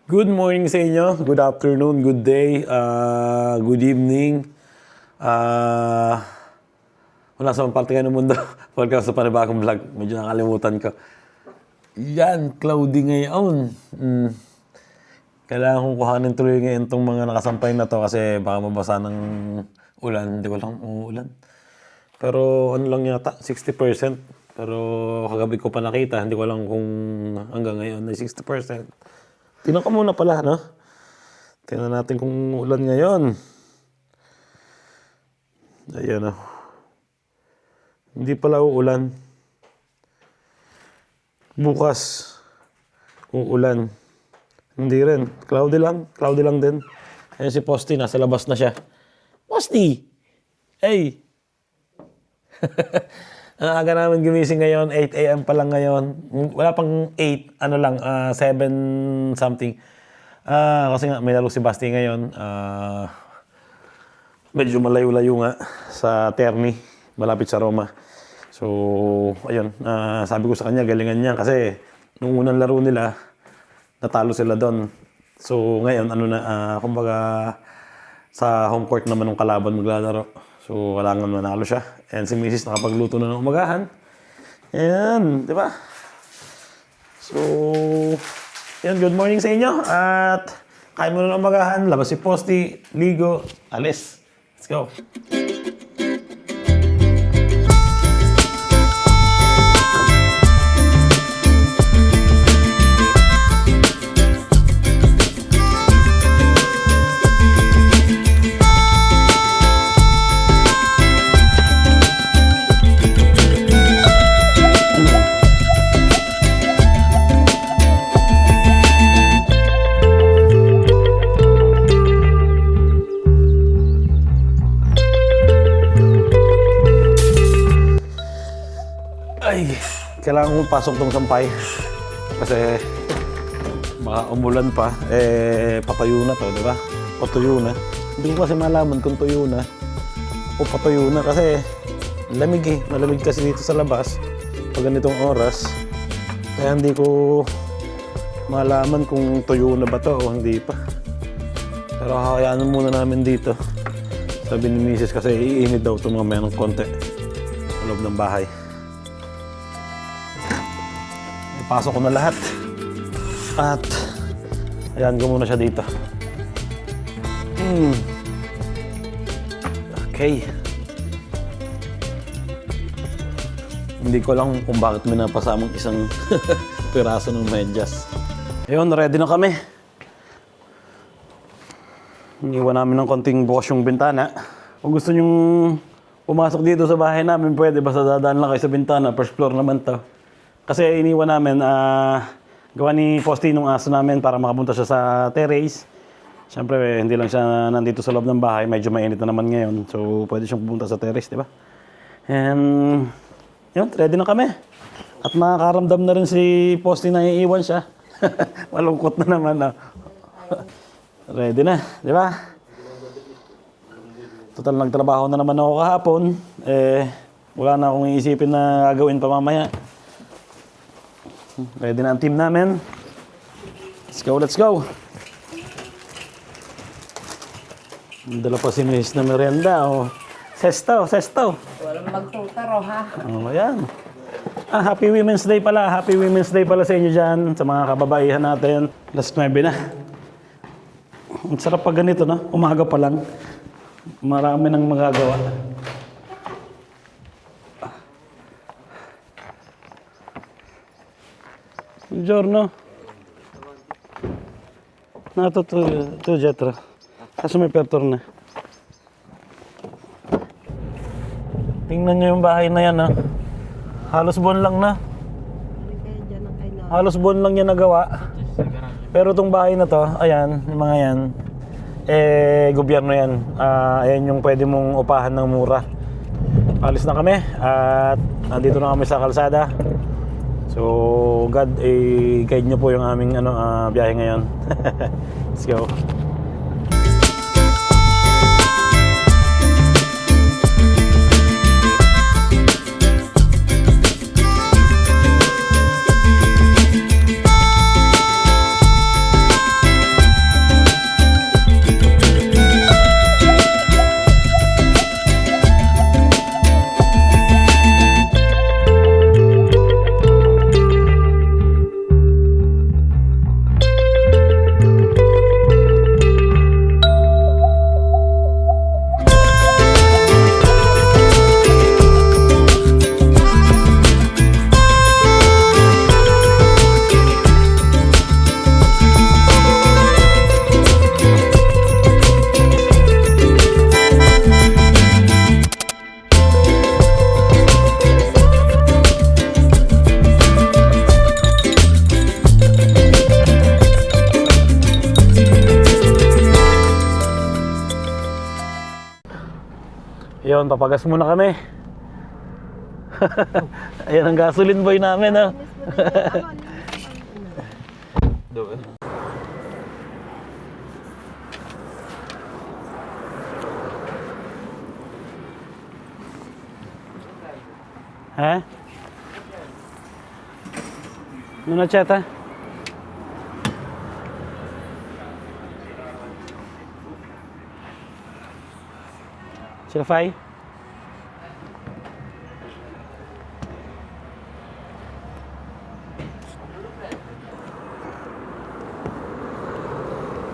Good morning sa inyo, good afternoon, good day, good evening. Wala sa parte kayo ng mundo. Welcome sa panibagong vlog. Medyo nakalimutan ko. Yan, cloudy ngayon. Kailangan kong kuhanin tuloy ngayon itong mga nakasampay na to kasi baka mabasa ng ulan. Hindi ko lang umuulan. Pero ano lang yata, 60%. Pero kagabi ko pa nakita, hindi ko lang kung hanggang ngayon ay 60%. Tingnan ko muna pala, no? Tingnan natin kung ulan ngayon. Ayan, oh. Hindi pala uulan. Bukas, uulan. Hindi rin. Cloudy lang din. Ayan si Posty, nasa labas na siya. Posty! Hey! Ang aga namin gumising ngayon, 8 a.m. pa lang ngayon. Wala pang 8, 7 something. Kasi nga, may laro si Basti ngayon. Medyo malayo-layo nga sa Terni, malapit sa Roma. So, ayun, sabi ko sa kanya, galingan niya kasi nung unang laro nila, natalo sila doon. So, ngayon, kumbaga, sa home court naman ng kalaban maglalaro. So, wala nga manalo siya. And si Mrs. nakapagluto na ng umagahan. Ayan, di ba? So, yan, good morning sa inyo. At kain muna ng umagahan. Labas si Posty, ligo, alis. Let's go. Ay, kailangan kong pasok tong sampay. Kasi baka umulan pa. Patayo na to, di ba? Patuyo na. Hindi ko kasi malaman kung tuyo na o patuyo na kasi lamig eh. Malamig kasi dito sa labas pag ganitong oras. Kaya hindi ko malaman kung tuyo na ba to o hindi pa. Pero kakayaan muna namin dito. Sabi ni Mrs. kasi iinit daw ito mamaya ng konti sa loob ng bahay. Pasok ko na lahat. At ayan ko muna siya dito. Okay. Hindi ko lang kung bakit may napasamang isang piraso ng medyas. Ayun, ready na kami. Iniwan namin ng konting bukas yung bintana. Kung gusto nyong pumasok dito sa bahay namin, pwede. Basta dadaan lang kayo sa bintana. First floor naman to. Kasi iniwan namin, gawa ni Posty nung aso namin para makapunta siya sa terrace. Siyempre, hindi lang siya nandito sa loob ng bahay. Medyo mainit na naman ngayon. So, pwede siyang pupunta sa terrace, di ba? And, yun, ready na kami. At nakakaramdam na rin si Posty na iiwan siya. Malungkot na naman. Ready na, di ba? Total, nagtrabaho na naman ako kahapon. Wala na akong iisipin na gagawin pa mamaya. Ready na ang team namin. Let's go, let's go. Dala pa si Miss na merienda. Sesto. Walang magtutaro, ha? Ayan. Happy Women's Day pala. Happy Women's Day pala sa inyo dyan. Sa mga kababaihan natin. Last 9 na. Ang sarap pag ganito, no? Umaga pa lang. Marami nang magagawa. Buongiorno. Nato tu Jetro. Kaso may pertor na. Tingnan niyo yung bahay na yan, ha. Halos buwan lang na. Halos buwan lang yan nagawa. Pero itong bahay na to, ayan, yung mga yan, gobyerno yan. Ayan yung pwede mong upahan ng mura. Alis na kami at nandito na kami sa kalsada. So, God, guide nyo po yung aming biyahe ngayon. Let's go. Yun, papagas muna kami. Ayan ang gasoline boy namin, ha. Doon. Ha? Ano na chat, ha? Sila Fai?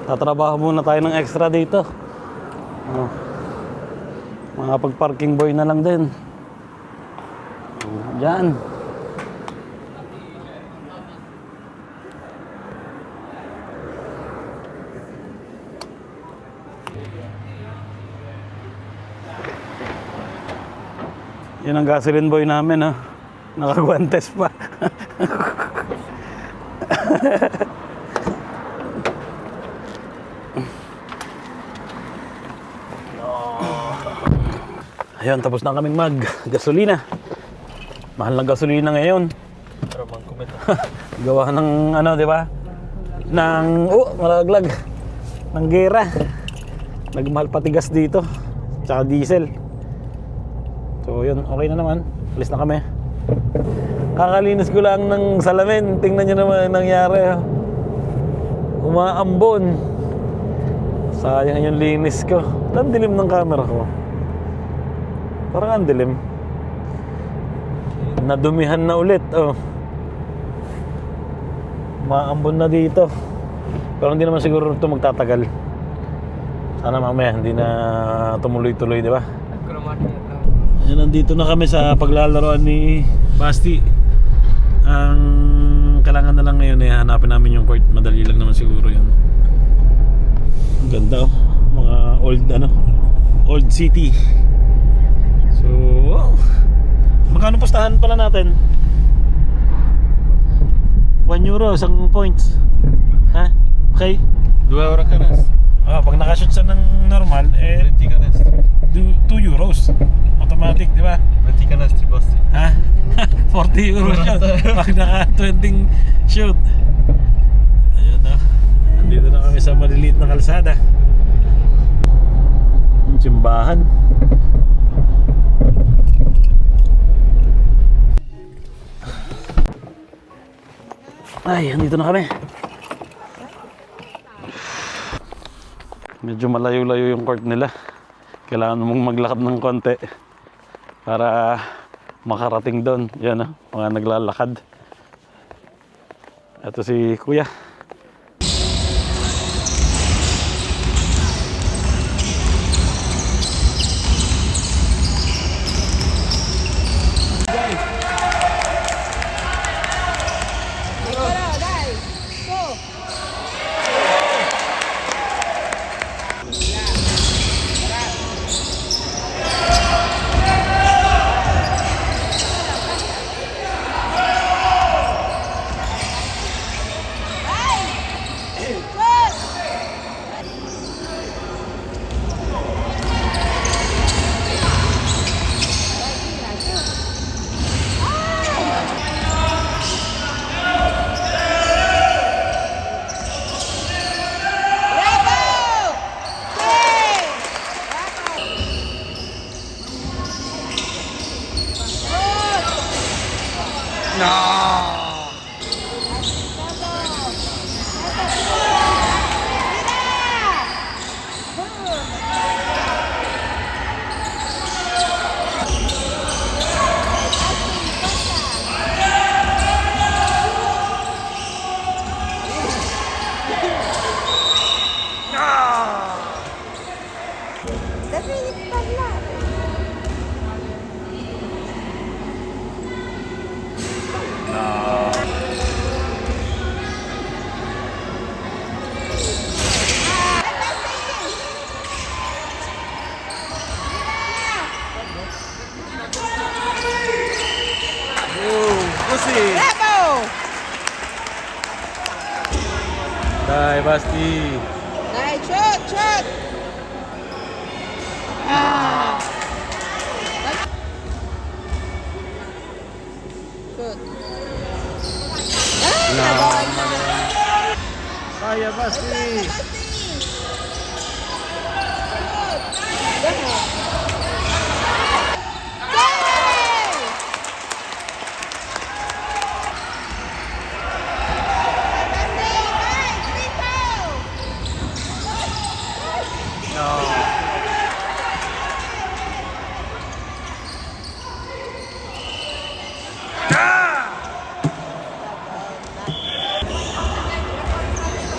Tatrabaho muna tayo ng extra dito. Oh. Mga pag-parking boy na lang din. Diyan. Yan ang gasoline boy namin, ha. Nakaguantes pa. Ayun, tapos na kaming mag-gasolina. Mahal ng gasolina ngayon. Para mangkumit. Gawa ng ano, di ba? Ng, malaglag. Ng gera. Nagmahal pati gas dito. Tsaka diesel. So yun, okay na naman. Alis na kami. Kakalinis ko lang ng salamin. Tingnan nyo naman ang nangyari. Umaambon. Sayang yung linis ko. Ang dilim ng camera ko. Parang ang dilim. Nadumihan na ulit, oh. Maambon na dito. Pero hindi naman siguro ito magtatagal. Sana mamaya hindi na tumuloy-tuloy, di ba? Yan, nandito na kami sa paglalaroan ni Basti. Ang kailangan na lang ngayon hanapin namin yung court. Madali lang naman siguro yun. Ang ganda, oh. Mga old city. So, wow. Magkano pustahan pala natin? 1 euro, isang points. Ha? Okay? 2 euro ka nas. Pag nakashoot siya ng normal, 20 ka nas. 2 euros. Automatic, di ba? 20 ka nas, Basti. Ha? 40 euros yun. Pag naka-20 shoot. Ayun na. Nandito na kami sa maliliit na kalsada. Yung simbahan. Ay, andito na kami. Medyo malayo-layo yung court nila. Kailangan mong maglakad ng konti para makarating doon. Yan, mga naglalakad. Ito si Kuya. Bye, Basti. Nice, shoot! Kaya Basti!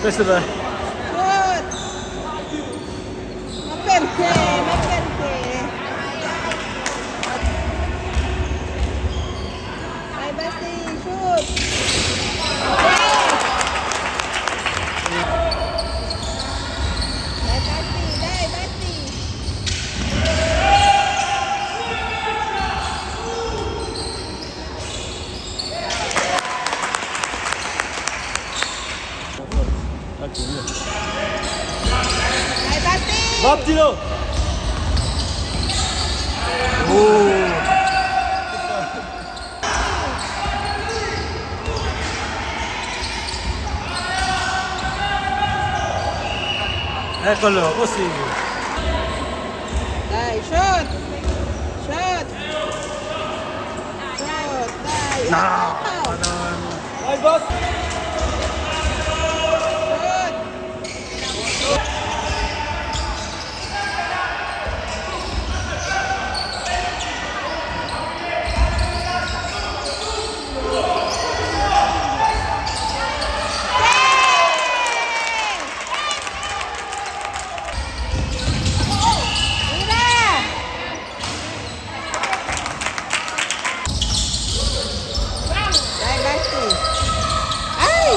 Basta ba? Shoot! Maperte! Maperte! Ay, Basti! Shoot! Dai, Basti! Dai, Basti! Dai, Basti! Baptilo! Eccolo, così. Dai, shoot! Shoot! Shoot! Dai! No! Ay, boss! Shoot! Mira! Dai, Basti! Ay!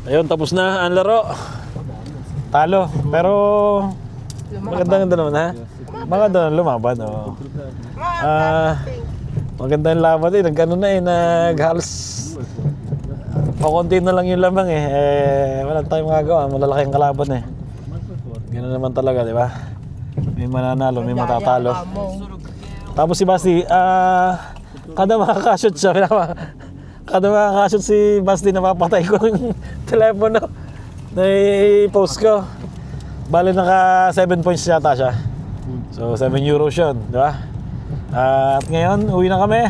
Ayun, tapos na ang laro. Talo. Pero maganda naman ha. Maganda lumaban. Oh. Maganda yung laban eh. Nag-ano na eh. Nag-halos pakunti na lang yung lamang eh. Wala tayong magagawa. Malalaking kalaban eh. Ganun naman talaga, di ba? May mananalo, may matatalo. Tapos si Basti, kada makakashoot siya, kada makakashoot si Basti, napapatay ko yung telepono na i-post ko. Bale naka 7 points yata siya. So 7 euros yun, di ba? At ngayon, uwi na kami.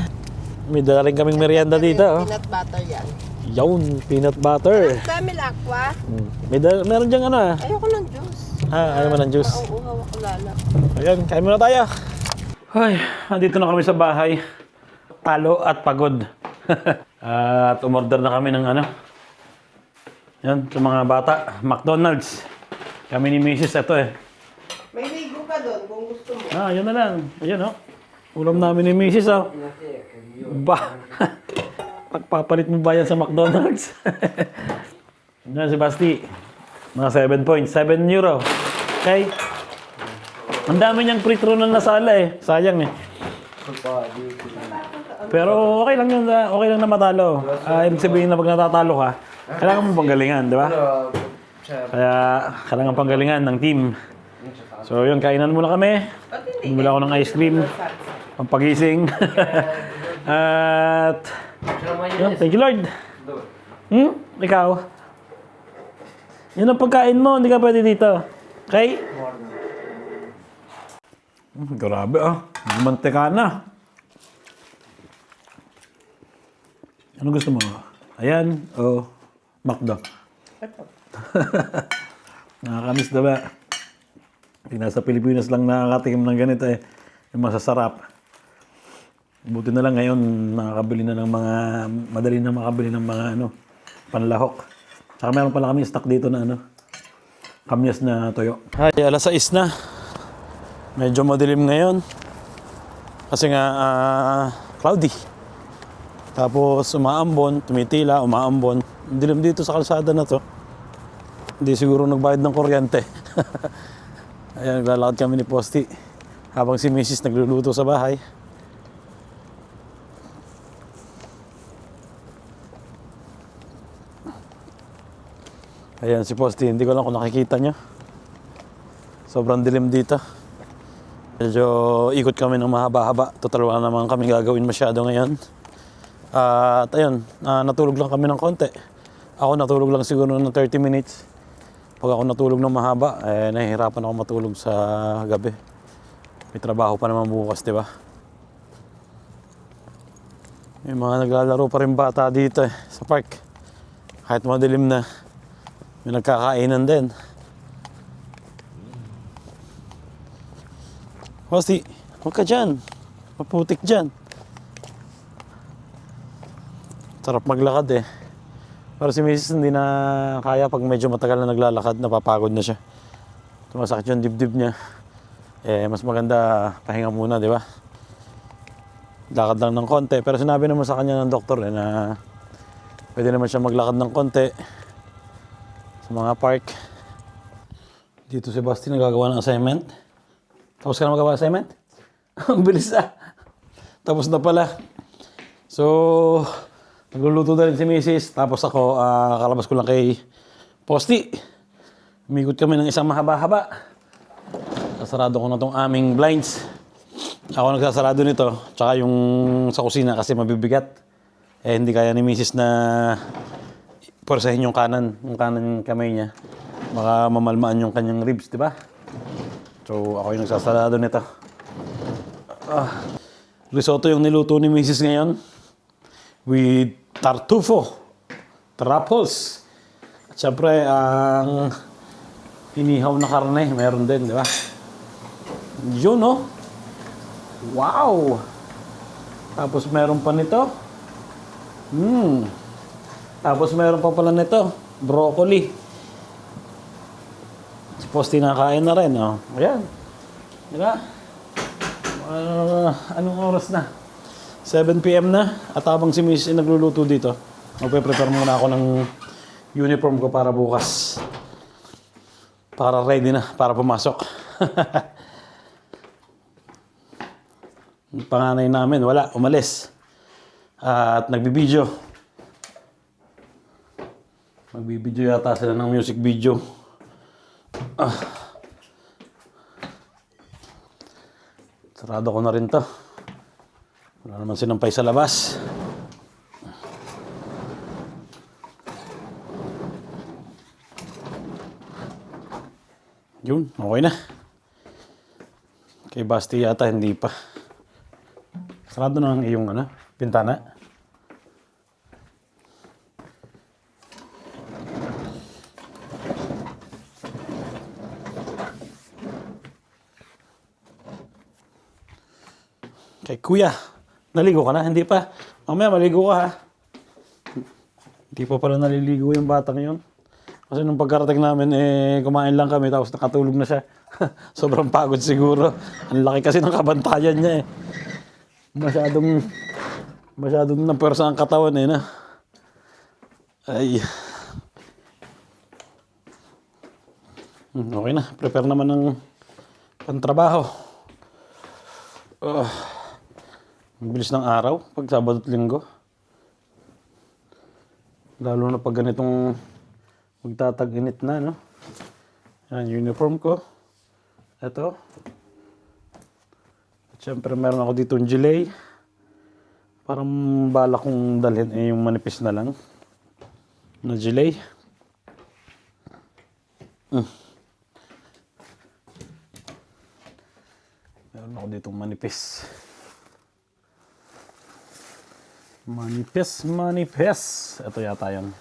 May dala rin kaming merienda dito. Oh. Peanut butter yan. Yun, peanut butter. Dami lakwa. Meron diyang ano ah. Ayoko ng juice. Ayaw mo ng juice. Nauuhaw ako lala. Ayan, kain muna tayo. Ay, andito na kami sa bahay. Talo at pagod. At umorder na kami ng ano. Yan, sa mga bata. McDonald's. Kami ni Mrs. Ito eh. May ligo ka doon kung gusto mo. Yun na lang. Ayan oh. Ulam namin ni Mrs. Oh. Ba. Pagpapalit mo ba yan sa McDonald's? Yan si Basti. Mga 7 points. 7 euro. Okay? Ang dami niyang free throw na nasala eh. Sayang eh. Pero okay lang yun. Okay lang na matalo. Ibig sabihin na pag natatalo ka, kailangan mo panggalingan, di ba? Kaya kailangan panggalingan ng team. So yun, kainan muna kami. Bumula ako ng ice cream. Pampagising. At yun, thank you Lord. Ikaw? Yun ang pagkain mo, hindi ka pwede dito. Okay? Grabe ah. Mantika na. Ano gusto mo? Ayan o McDo? Nakakamiss na ba? Hindi nasa Pilipinas lang nakakatikim ng ganito eh. Yung masasarap. Buti na lang ngayon makakabili na ng mga, madali na makabili ng mga ano, panlahok. Saka meron pala kami stock dito na ano, kamyas na toyo. Ay, alas 6 na. Medyo madilim ngayon. Kasi nga, cloudy. Tapos umaambon, tumitila, umaambon. Dilim dito sa kalsada na to. Hindi siguro nagbayad ng kuryente. Ayan, naglalakad kami ni Posti. Habang si Mrs. nagluluto sa bahay. Ayan si Posty, hindi ko lang kung nakikita nyo. Sobrang dilim dito. Medyo ikot kami ng mahaba-haba. Total wala naman kami gagawin masyado ngayon. At ayun, natulog lang kami ng konti. Ako natulog lang siguro ng 30 minutes. Pag ako natulog ng mahaba, nahihirapan ako matulog sa gabi. May trabaho pa naman bukas, di ba? May mga naglalaro pa rin bata dito sa park. Kahit madilim na, may nagkakainan din. Posty, huwag ka dyan. Maputik dyan. Sarap maglakad eh. Pero si Mrs. hindi na kaya pag medyo matagal na naglalakad, napapagod na siya. Sumasakit yung dibdib niya. Mas maganda pahinga muna, di ba? Lakad lang ng konti. Pero sinabi naman sa kanya ng doktor na pwede naman siya maglakad ng konti sa mga park. Dito si Basti nagagawa ng assignment. Tapos ka na magawa ng assignment? Ang bilis ah. Tapos na pala. So, nagluluto na rin si Mrs. Tapos ako, kalabas ko lang kay Posty. Umikot kami ng isang mahaba-haba. Sasarado ko na tong aming blinds. Ako nagsasarado nito. Tsaka yung sa kusina kasi mabibigat. Hindi kaya ni Mrs. na pwersahin yung kanan kamay niya. Baka mamalmaan yung kanyang ribs, di ba? So, ako yung nagsasarado nito. Risotto yung niluto ni Mrs. ngayon. With tartufo, truffles. At syempre, ang inihaw na karne, meron din, di ba? Yun, no? Wow! Tapos meron pa nito. Tapos meron pa pala nito, broccoli. Si Posty nakain na rin, oh. Ayan. Di ba? Anong oras na? 7 PM na at habang si Miss nagluluto dito, magpe-prepare muna ako ng uniform ko para bukas. Para ready na, para pumasok. Yung panganay namin, wala, umalis. At nagbibideo. Magbibideo yata sila ng music video. Sarado ko na rin to. Wala naman sinampay sa labas. Yun, okay na. Kay Basti yata hindi pa. Sarado na ang iyong pintana. Kay Kuya. Naligo ka na? Hindi pa. Mamaya maligo ka ha. Hindi pa pala naliligo yung batang yun. Kasi nung pagkarating namin, kumain lang kami tapos nakatulog na siya. Sobrang pagod siguro. Ang laki kasi ng kabantayan niya eh. Masyadong napersa ang katawan eh na. Ay. Okay na. Prepare naman ng pantrabaho. Ang bilis ng araw pag Sabado at Linggo. Lalo na pag ganitong magtatag-init na, no? Yan, uniform ko. Ito. At syempre meron ako dito yung gilet. Parang balak kong dalhin yung manipis na lang na gilet. Meron ako dito manipis. Manipis. Ito yata yun.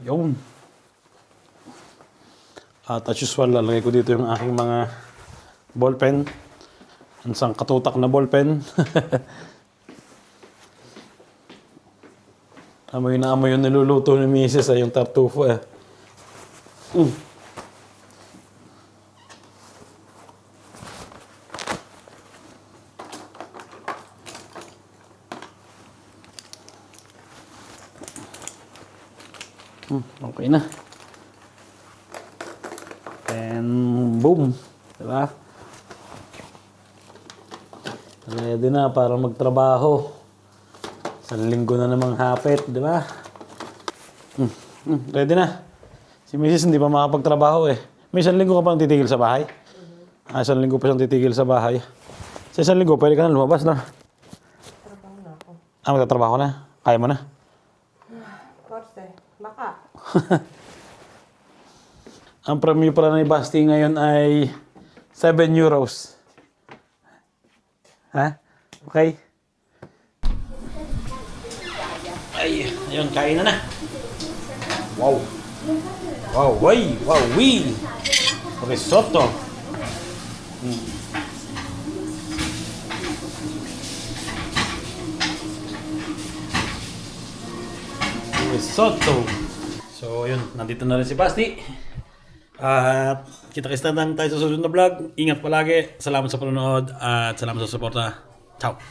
Yun. At as usual, lalagay ko dito yung aking mga ballpen. Isang katutak na ballpen. Amoy na amoy yung niluluto ni Mrs. Yung tartufo eh. Okay na. And boom. Diba? Ready na para magtrabaho. Isang linggo na namang hapit, di ba? Ready na. Si Mrs. hindi pa makapagtrabaho eh. May isang linggo ka pang titigil sa bahay? Isang linggo pa siyang titigil sa bahay. Sa isang linggo, pwede ka na lumabas na. Trabaho na ako. Magtatrabaho na? Kaya mo na? Korte. Baka. Ang premyo pala ni Basti ngayon ay 7 euros. Ha? Okay? Ay, ayun, kain na na. Wow. Wow, way, wow, wee. Risotto. Risotto. So, yun, nandito na rin si Basti. At kita-kita lang tayo sa susunod na vlog. Ingat palagi. Salamat sa panonood at salamat sa suporta. Ciao!